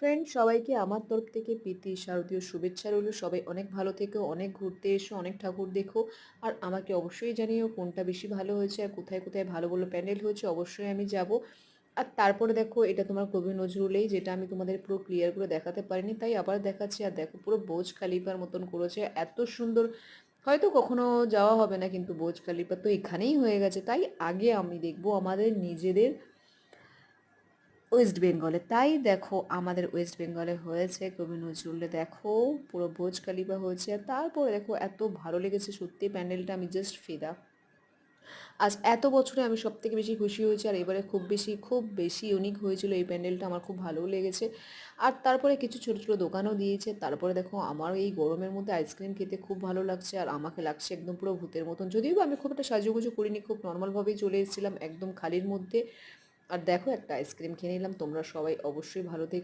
Friend সবাইকে আমার তরফ থেকে প্রীতি শারদীয় শুভেচ্ছা রইল। সবাই অনেক ভালো থেকো, অনেক ঘুরতে এসো, অনেক ঠাকুর দেখো। আর আমাকে অবশ্যই জানিও কোনটা বেশি ভালো হয়েছে আর কোথায় কোথায় ভালো ভালো প্যান্ডেল হয়েছে, অবশ্যই আমি যাব। আর তারপরে দেখো এটা তোমার কবি নজরুলেই, যেটা আমি তোমাদের পুরো ক্লিয়ার করে দেখাতে পারিনি, তাই আবার দেখাচ্ছি। আর দেখো পুরো বোর্জ খালিফার মতন করেছে, এত সুন্দর। হয়তো কখনো যাওয়া হবে না, কিন্তু বোর্জ খালিফা তো এখানেই হয়ে গেছে, তাই আগে আমি দেখবো আমাদের নিজেদের ওয়েস্ট বেঙ্গলে। তাই দেখো আমাদের ওয়েস্ট বেঙ্গলে হয়েছে কবি নজরুলে, দেখো পুরো বোর্জ খলিফা হয়েছে। আর তারপরে দেখো এত ভালো লেগেছে সত্যি প্যান্ডেলটা, আমি জাস্ট ফিদা। আজ এত বছরে আমি সব থেকে বেশি খুশি হয়েছি, আর এবারে খুব বেশি ইউনিক হয়েছিল এই প্যান্ডেলটা, আমার খুব ভালোও লেগেছে। আর তারপরে কিছু ছোটো ছোটো দোকানও দিয়েছে। তারপরে দেখো আমার এই গরমের মধ্যে আইসক্রিম খেতে খুব ভালো লাগছে, আর আমাকে লাগছে একদম পুরো ভূতের মতন। যদিও বা আমি খুব একটা সাজুগুজু করিনি, খুব নর্মালভাবেই চলে এসেছিলাম একদম খালির মধ্যে। আর দেখো একটা আইসক্রিম খেয়ে নিলাম। তোমরা সবাই অবশ্যই ভালো থেকো।